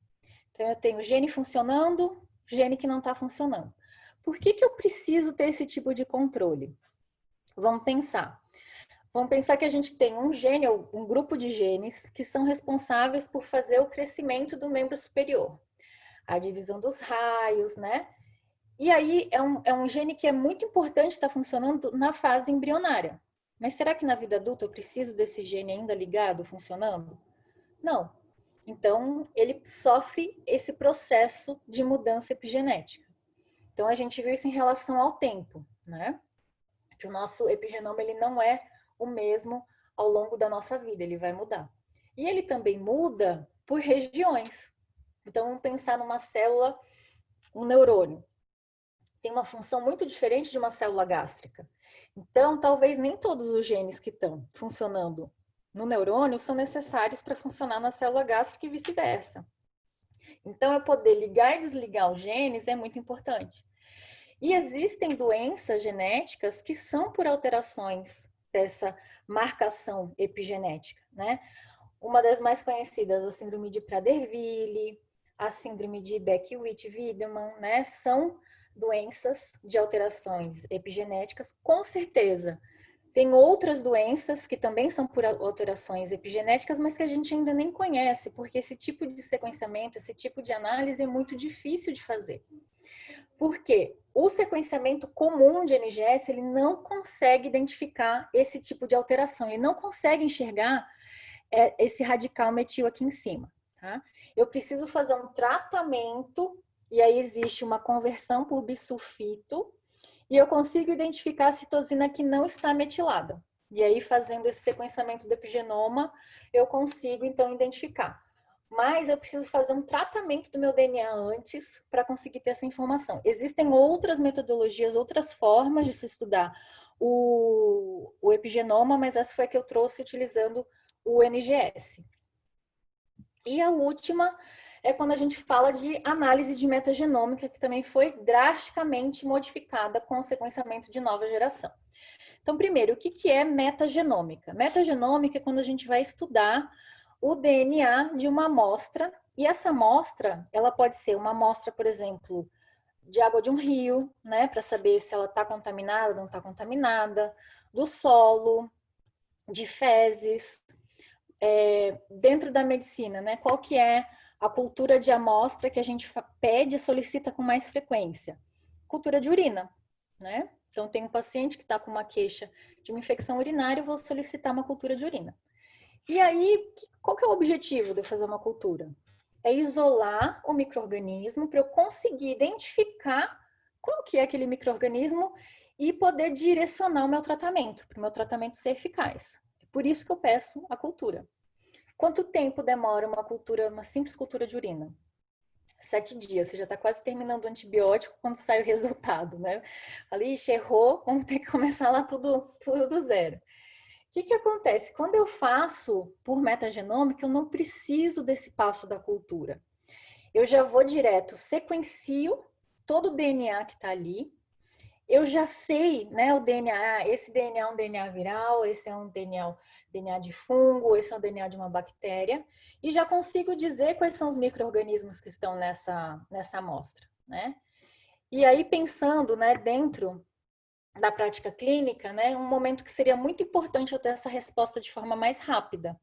Então, eu tenho gene funcionando, gene que não está funcionando. Por que eu preciso ter esse tipo de controle? Vamos pensar. Vamos pensar que a gente tem um gene, ou um grupo de genes, que são responsáveis por fazer o crescimento do membro superior. A divisão dos raios, né? E aí é um gene que é muito importante estar funcionando na fase embrionária. Mas será que na vida adulta eu preciso desse gene ainda ligado, funcionando? Não. Então, ele sofre esse processo de mudança epigenética. Então, a gente viu isso em relação ao tempo, né? Que o nosso epigenoma ele não é o mesmo ao longo da nossa vida, ele vai mudar. E ele também muda por regiões. Então, vamos pensar numa célula, um neurônio. Tem uma função muito diferente de uma célula gástrica. Então, talvez nem todos os genes que estão funcionando no neurônio são necessários para funcionar na célula gástrica e vice-versa. Então, eu poder ligar e desligar os genes é muito importante. E existem doenças genéticas que são por alterações dessa marcação epigenética, né? Uma das mais conhecidas, a síndrome de Prader-Willi, a síndrome de Beckwith-Wiedemann, né? São doenças de alterações epigenéticas, com certeza. Tem outras doenças que também são por alterações epigenéticas, mas que a gente ainda nem conhece, porque esse tipo de sequenciamento, esse tipo de análise é muito difícil de fazer. Porque o sequenciamento comum de NGS, ele não consegue identificar esse tipo de alteração, ele não consegue enxergar esse radical metil aqui em cima, tá? Eu preciso fazer um tratamento, e aí existe uma conversão por bisulfito, e eu consigo identificar a citosina que não está metilada. E aí, fazendo esse sequenciamento do epigenoma, eu consigo, então, identificar. Mas eu preciso fazer um tratamento do meu DNA antes para conseguir ter essa informação. Existem outras metodologias, outras formas de se estudar o epigenoma, mas essa foi a que eu trouxe utilizando o NGS. E a última é quando a gente fala de análise de metagenômica, que também foi drasticamente modificada com o sequenciamento de nova geração. Então, primeiro, o que é metagenômica? Metagenômica é quando a gente vai estudar o DNA de uma amostra, e essa amostra, ela pode ser uma amostra, por exemplo, de água de um rio, né, para saber se ela está contaminada ou não está contaminada, do solo, de fezes, dentro da medicina, né, qual que é a cultura de amostra que a gente pede e solicita com mais frequência? cultura de urina, né? Então, tem um paciente que está com uma queixa de uma infecção urinária, eu vou solicitar uma cultura de urina. E aí, qual que é o objetivo de eu fazer uma cultura? É isolar o micro-organismo para eu conseguir identificar qual que é aquele micro-organismo e poder direcionar o meu tratamento, para o meu tratamento ser eficaz. É por isso que eu peço a cultura. Quanto tempo demora uma simples cultura de urina? 7 dias, você já está quase terminando o antibiótico quando sai o resultado, né? Ali, errou, vamos ter que começar lá tudo do zero. O que acontece? Quando eu faço por metagenômica, eu não preciso desse passo da cultura. Eu já vou direto, sequencio todo o DNA que está ali. Eu já sei, né, o DNA, esse DNA é um DNA viral, esse é um DNA de fungo, esse é um DNA de uma bactéria, e já consigo dizer quais são os micro-organismos que estão nessa amostra, né? E aí, pensando, né, dentro da prática clínica, né, um momento que seria muito importante eu ter essa resposta de forma mais rápida.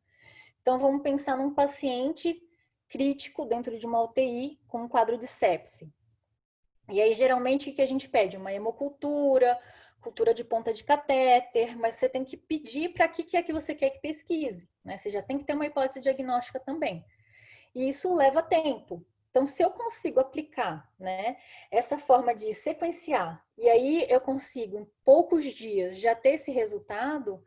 Então, vamos pensar num paciente crítico dentro de uma UTI com um quadro de sepse. E aí, geralmente, o que a gente pede? Uma hemocultura, cultura de ponta de catéter, mas você tem que pedir para que é que você quer que pesquise, né? Você já tem que ter uma hipótese diagnóstica também. E isso leva tempo. Então, se eu consigo aplicar, né, essa forma de sequenciar, e aí eu consigo, em poucos dias, já ter esse resultado,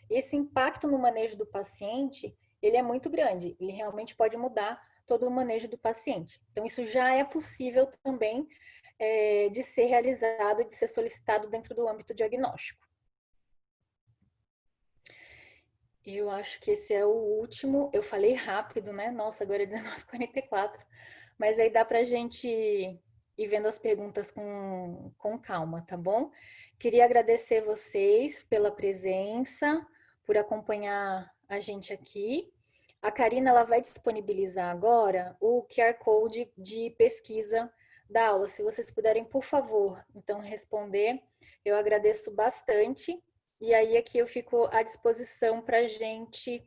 esse impacto no manejo do paciente, ele é muito grande. Ele realmente pode mudar todo o manejo do paciente. Então, isso já é possível também de ser realizado e de ser solicitado dentro do âmbito diagnóstico. Eu acho que esse é o último. Eu falei rápido, né? Nossa, agora é 19h44. Mas aí dá para a gente ir vendo as perguntas com calma, tá bom? Queria agradecer vocês pela presença, por acompanhar a gente aqui. A Karina ela vai disponibilizar agora o QR Code de pesquisa da aula. Se vocês puderem, por favor, então responder, eu agradeço bastante. E aí aqui eu fico à disposição para a gente.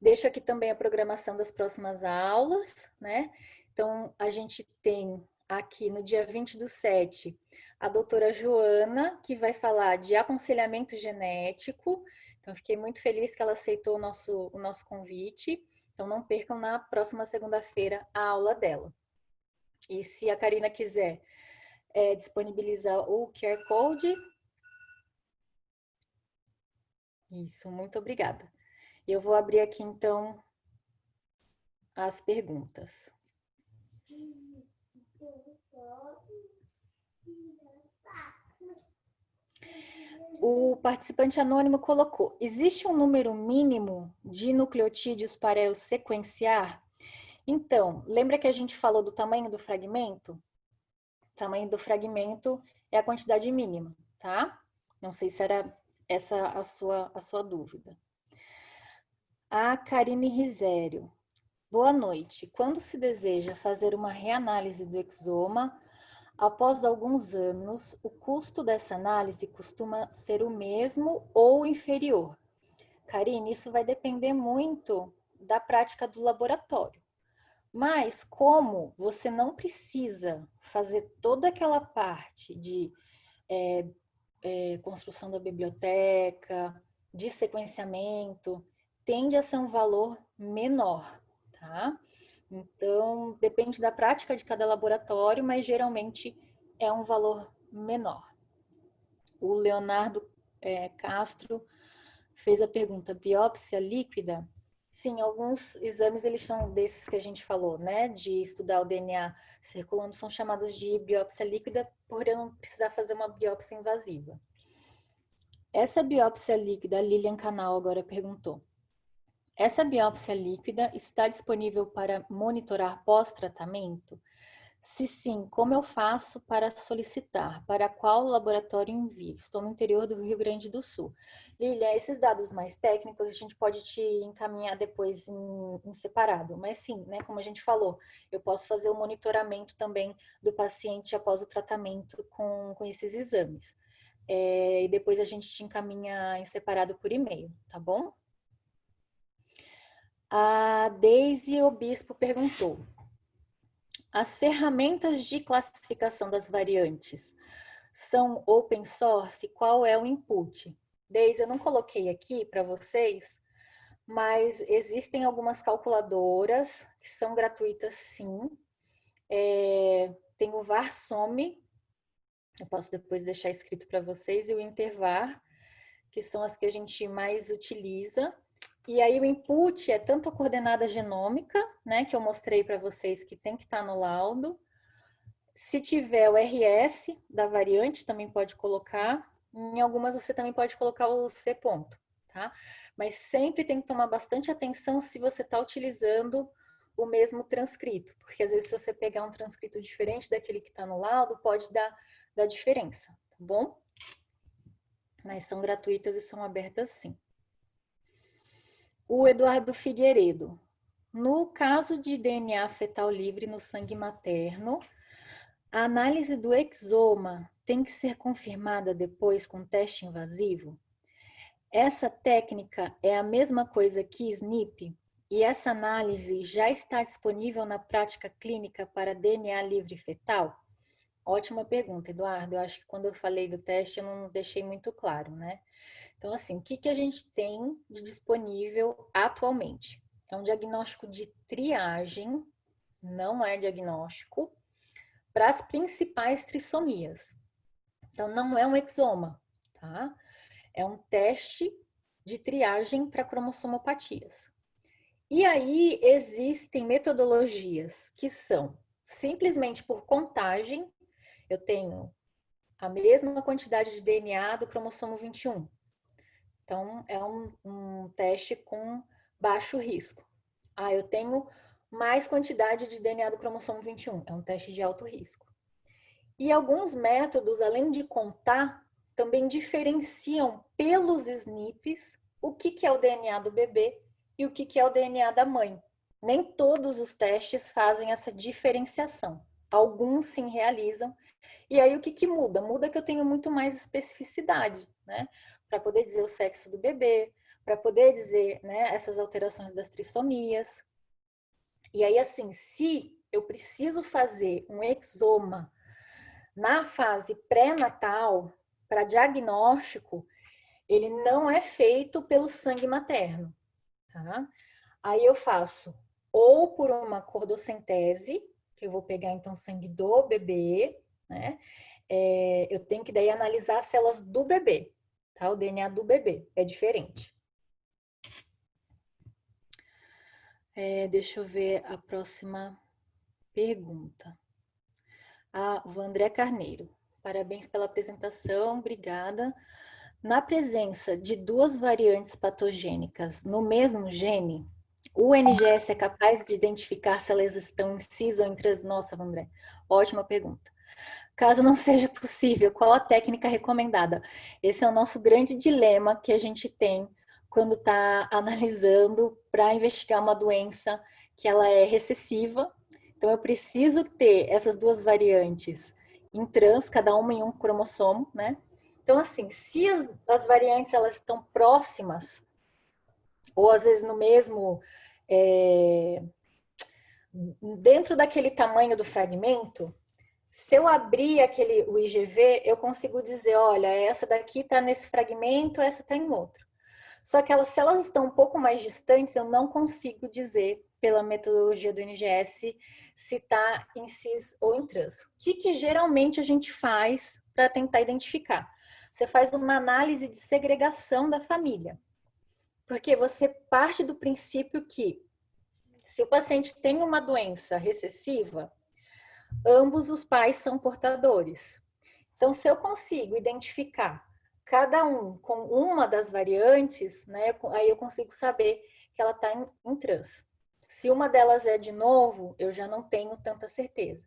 Deixo aqui também a programação das próximas aulas, né? Então, a gente tem aqui no dia 20/7 a doutora Joana, que vai falar de aconselhamento genético. Então, fiquei muito feliz que ela aceitou o nosso convite. Então, não percam na próxima segunda-feira a aula dela. E se a Karina quiser disponibilizar o QR Code. Isso, muito obrigada. Eu vou abrir aqui, então, as perguntas. O participante anônimo colocou: existe um número mínimo de nucleotídeos para eu sequenciar? Então, lembra que a gente falou do tamanho do fragmento? O tamanho do fragmento é a quantidade mínima, tá? Não sei se era essa a sua dúvida. A Karine Risério: boa noite. Quando se deseja fazer uma reanálise do exoma, após alguns anos, o custo dessa análise costuma ser o mesmo ou inferior? Karine, isso vai depender muito da prática do laboratório. Mas como você não precisa fazer toda aquela parte de construção da biblioteca, de sequenciamento, tende a ser um valor menor, tá? Então, depende da prática de cada laboratório, mas geralmente é um valor menor. O Leonardo Castro fez a pergunta: biópsia líquida? Sim, alguns exames eles são desses que a gente falou, né? De estudar o DNA circulando, são chamados de biópsia líquida, por eu não precisar fazer uma biópsia invasiva. Essa biópsia líquida, a Lilian Canal agora perguntou: essa biópsia líquida está disponível para monitorar pós-tratamento? Se sim, como eu faço para solicitar? Para qual laboratório envio? Estou no interior do Rio Grande do Sul. Lilia, esses dados mais técnicos a gente pode te encaminhar depois em separado. Mas sim, né, como a gente falou, eu posso fazer o monitoramento também do paciente após o tratamento com esses exames. E depois a gente te encaminha em separado por e-mail, tá bom? A Deise Obispo perguntou: as ferramentas de classificação das variantes são open source? Qual é o input? Deise, eu não coloquei aqui para vocês, mas existem algumas calculadoras que são gratuitas, sim. Tem o VarSome, eu posso depois deixar escrito para vocês, e o Intervar, que são as que a gente mais utiliza. E aí o input é tanto a coordenada genômica, né, que eu mostrei para vocês que tem que estar no laudo. Se tiver o RS da variante, também pode colocar. Em algumas você também pode colocar o C ponto, tá? Mas sempre tem que tomar bastante atenção se você está utilizando o mesmo transcrito, porque às vezes se você pegar um transcrito diferente daquele que está no laudo, pode dar diferença, tá bom? Mas são gratuitas e são abertas sim. O Eduardo Figueiredo. No caso de DNA fetal livre no sangue materno, a análise do exoma tem que ser confirmada depois com teste invasivo? Essa técnica é a mesma coisa que SNP e essa análise já está disponível na prática clínica para DNA livre fetal? Ótima pergunta, Eduardo. Eu acho que quando eu falei do teste eu não deixei muito claro, né? Então, assim, o que a gente tem de disponível atualmente? É um diagnóstico de triagem, não é diagnóstico, para as principais trissomias. Então, não é um exoma, tá? É um teste de triagem para cromossomopatias. E aí existem metodologias que são simplesmente por contagem. Eu tenho a mesma quantidade de DNA do cromossomo 21. Então, é um teste com baixo risco. Eu tenho mais quantidade de DNA do cromossomo 21. É um teste de alto risco. E alguns métodos, além de contar, também diferenciam pelos SNPs o que é o DNA do bebê e o que é o DNA da mãe. Nem todos os testes fazem essa diferenciação. Alguns sim realizam. E aí o que muda? Muda que eu tenho muito mais especificidade, né? Para poder dizer o sexo do bebê, para poder dizer, né, essas alterações das trissomias. E aí, assim, se eu preciso fazer um exoma na fase pré-natal, para diagnóstico, ele não é feito pelo sangue materno, tá? Aí eu faço ou por uma cordocentese, que eu vou pegar então sangue do bebê, né? Eu tenho que daí analisar as células do bebê, tá? O DNA do bebê é diferente. Deixa eu ver a próxima pergunta. O André Carneiro. Parabéns pela apresentação, obrigada. Na presença de duas variantes patogênicas no mesmo gene, o NGS é capaz de identificar se elas estão incisas ou entre as... Nossa, André, ótima pergunta. Caso não seja possível, qual a técnica recomendada? Esse é o nosso grande dilema que a gente tem quando está analisando para investigar uma doença que ela é recessiva. Então, eu preciso ter essas duas variantes em trans, cada uma em um cromossomo, né? Então, assim, se as variantes elas estão próximas, ou às vezes no mesmo, dentro daquele tamanho do fragmento, se eu abrir o IGV, eu consigo dizer, olha, essa daqui está nesse fragmento, essa está em outro. Só que se elas estão um pouco mais distantes, eu não consigo dizer, pela metodologia do NGS, se está em cis ou em trans. O que geralmente a gente faz para tentar identificar? Você faz uma análise de segregação da família. Porque você parte do princípio que, se o paciente tem uma doença recessiva, ambos os pais são portadores. Então, se eu consigo identificar cada um com uma das variantes, né, aí eu consigo saber que ela está em trans. Se uma delas é de novo, eu já não tenho tanta certeza.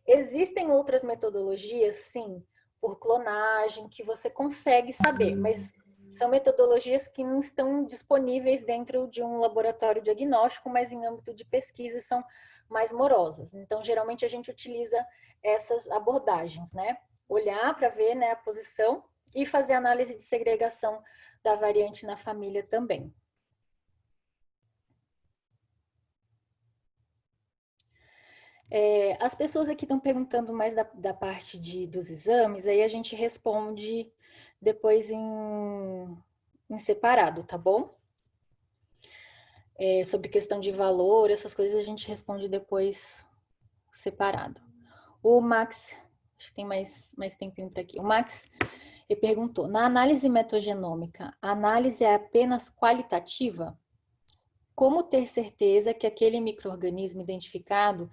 Existem outras metodologias, sim, por clonagem, que você consegue saber, mas são metodologias que não estão disponíveis dentro de um laboratório diagnóstico, mas em âmbito de pesquisa são mais morosas. Então, geralmente a gente utiliza essas abordagens, né? Olhar para ver, né, a posição e fazer análise de segregação da variante na família também. As pessoas aqui estão perguntando mais da parte dos exames, aí a gente responde depois em separado, tá bom? Sobre questão de valor, essas coisas a gente responde depois separado. O Max, acho que tem mais tempinho para aqui. O Max perguntou, na análise metagenômica, a análise é apenas qualitativa? Como ter certeza que aquele micro-organismo identificado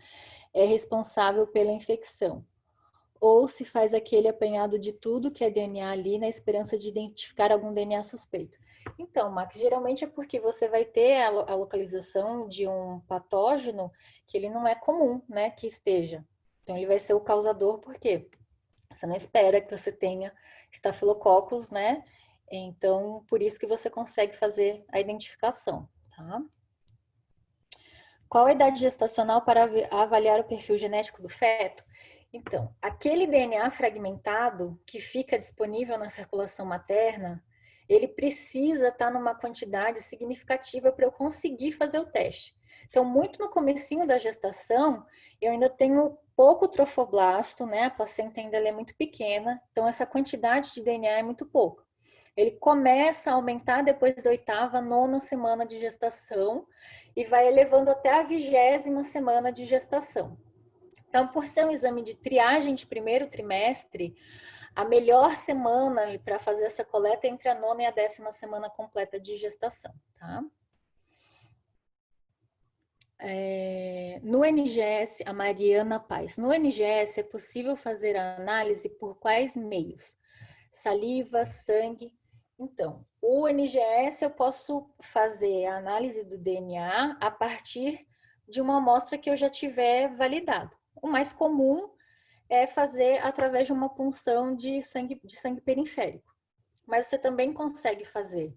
é responsável pela infecção? Ou se faz aquele apanhado de tudo que é DNA ali na esperança de identificar algum DNA suspeito? Então, Max, geralmente é porque você vai ter a localização de um patógeno que ele não é comum, né, que esteja. Então, ele vai ser o causador, por quê? Você não espera que você tenha estafilococcus, né? Então, por isso que você consegue fazer a identificação, tá? Qual a idade gestacional para avaliar o perfil genético do feto? Então, aquele DNA fragmentado que fica disponível na circulação materna, ele precisa estar numa quantidade significativa para eu conseguir fazer o teste. Então, muito no comecinho da gestação, eu ainda tenho pouco trofoblasto, né? A placenta ainda é muito pequena, então essa quantidade de DNA é muito pouca. Ele começa a aumentar depois da 8ª, 9ª semana de gestação e vai elevando até a 20ª semana de gestação. Então, por ser um exame de triagem de primeiro trimestre, a melhor semana para fazer essa coleta é entre a 9ª e a 10ª semana completa de gestação, tá? No NGS, a Mariana Paz, no NGS é possível fazer a análise por quais meios? Saliva, sangue. Então, o NGS eu posso fazer a análise do DNA a partir de uma amostra que eu já tiver validado. O mais comum é fazer através de uma punção de sangue periférico. Mas você também consegue fazer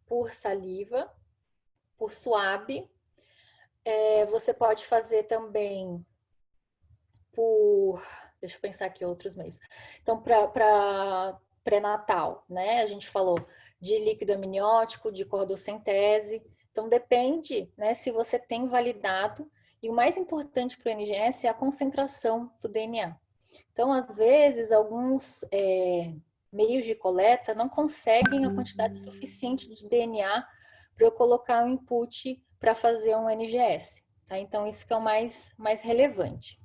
por saliva, por suave. Você pode fazer também por... Deixa eu pensar aqui outros meios. Então, para pré-natal, né? A gente falou de líquido amniótico, de cordocentese. Então, depende, né, se você tem validado. E o mais importante para o NGS é a concentração do DNA. Então, às vezes, alguns meios de coleta não conseguem a quantidade suficiente de DNA para eu colocar um input para fazer um NGS. Tá? Então, isso que é o mais relevante.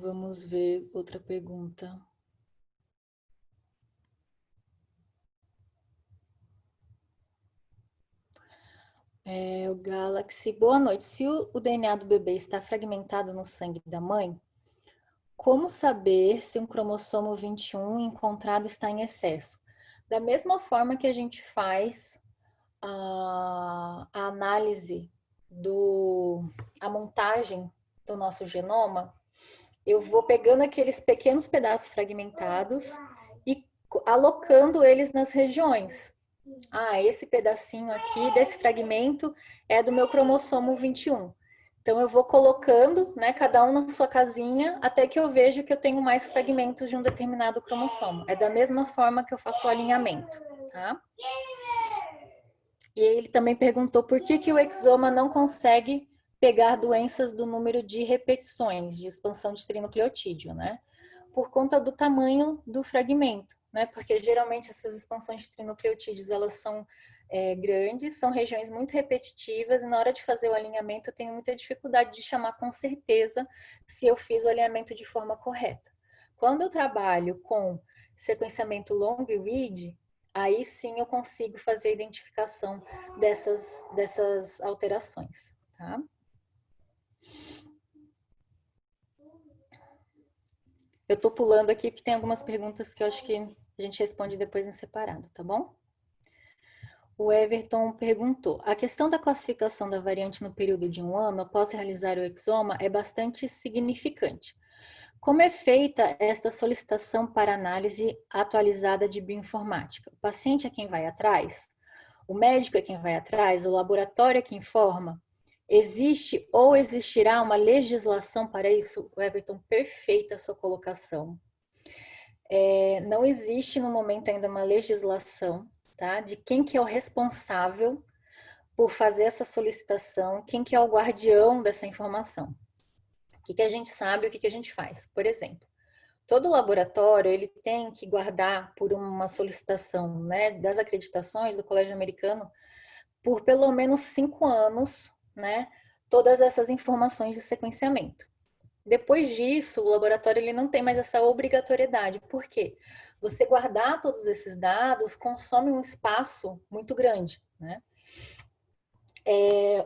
Vamos ver outra pergunta. O Galaxy, boa noite. Se o DNA do bebê está fragmentado no sangue da mãe, como saber se um cromossomo 21 encontrado está em excesso? Da mesma forma que a gente faz a análise a montagem do nosso genoma, eu vou pegando aqueles pequenos pedaços fragmentados e alocando eles nas regiões. Esse pedacinho aqui desse fragmento é do meu cromossomo 21. Então eu vou colocando, né, cada um na sua casinha, até que eu vejo que eu tenho mais fragmentos de um determinado cromossomo. É da mesma forma que eu faço o alinhamento, tá? E ele também perguntou por que o exoma não consegue pegar doenças do número de repetições de expansão de trinucleotídeo, né? Por conta do tamanho do fragmento, né? Porque geralmente essas expansões de trinucleotídeos, elas são grandes, são regiões muito repetitivas, e na hora de fazer o alinhamento eu tenho muita dificuldade de chamar com certeza se eu fiz o alinhamento de forma correta. Quando eu trabalho com sequenciamento long read, aí sim eu consigo fazer a identificação dessas alterações, tá? Eu tô pulando aqui porque tem algumas perguntas que eu acho que a gente responde depois em separado, tá bom? O Everton perguntou, a questão da classificação da variante no período de 1 ano após realizar o exoma é bastante significante. Como é feita esta solicitação para análise atualizada de bioinformática? O paciente é quem vai atrás? O médico é quem vai atrás? O laboratório é quem informa? Existe ou existirá uma legislação para isso? Everton, perfeita a sua colocação. Não existe no momento ainda uma legislação, tá? De quem que é o responsável por fazer essa solicitação, quem que é o guardião dessa informação. O que que a gente sabe, o que que a gente faz. Por exemplo, todo laboratório ele tem que guardar por uma solicitação, né, das acreditações do Colégio Americano por pelo menos 5 anos, né, todas essas informações de sequenciamento. Depois disso, o laboratório ele não tem mais essa obrigatoriedade. Por quê? Você guardar todos esses dados consome um espaço muito grande, né?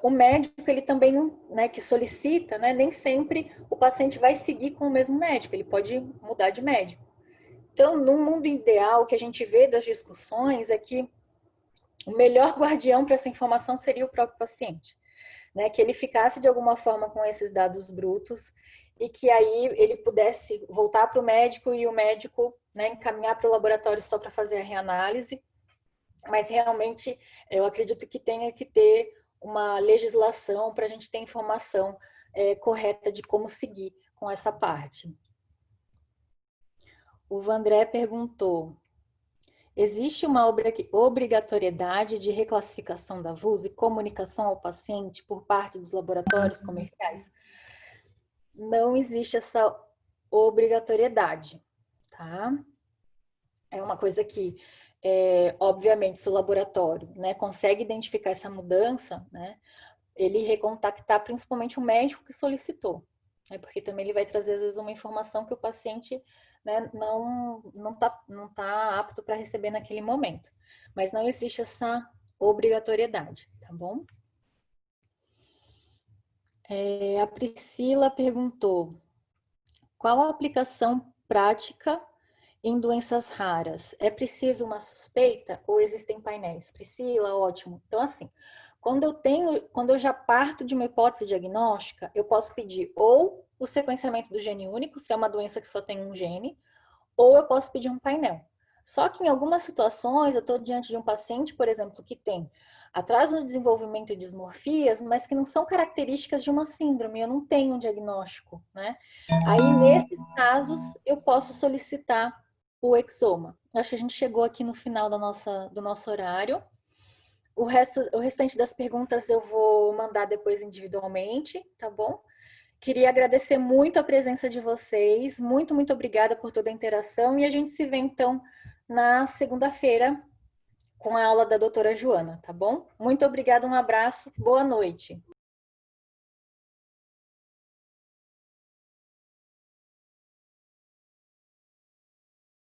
O médico, ele também, né, que solicita, né, nem sempre o paciente vai seguir com o mesmo médico, ele pode mudar de médico. Então, no mundo ideal, o que a gente vê das discussões é que o melhor guardião para essa informação seria o próprio paciente, né, que ele ficasse de alguma forma com esses dados brutos e que aí ele pudesse voltar para o médico e o médico, né, encaminhar para o laboratório só para fazer a reanálise. Mas realmente eu acredito que tenha que ter uma legislação para a gente ter informação correta de como seguir com essa parte. O Vandré perguntou: existe uma obrigatoriedade de reclassificação da VUS e comunicação ao paciente por parte dos laboratórios comerciais? Não existe essa obrigatoriedade, tá? É uma coisa que, obviamente, se o laboratório, né, consegue identificar essa mudança, né, ele recontactar principalmente o médico que solicitou, né, porque também ele vai trazer, às vezes, uma informação que o paciente, né, não tá apto para receber naquele momento. Mas não existe essa obrigatoriedade, tá bom? A Priscila perguntou: qual a aplicação prática em doenças raras? É preciso uma suspeita ou existem painéis? Priscila, ótimo. Então, assim, quando eu já parto de uma hipótese diagnóstica, eu posso pedir ou o sequenciamento do gene único, se é uma doença que só tem um gene, ou eu posso pedir um painel. Só que em algumas situações, eu estou diante de um paciente, por exemplo, que tem atraso no desenvolvimento e dismorfias, mas que não são características de uma síndrome, eu não tenho um diagnóstico, né? Aí, nesses casos, eu posso solicitar o exoma. Acho que a gente chegou aqui no final do nosso horário. O restante das perguntas eu vou mandar depois individualmente, tá bom? Queria agradecer muito a presença de vocês. Muito, muito obrigada por toda a interação. E a gente se vê, então, na segunda-feira com a aula da doutora Joana, tá bom? Muito obrigada, um abraço, boa noite.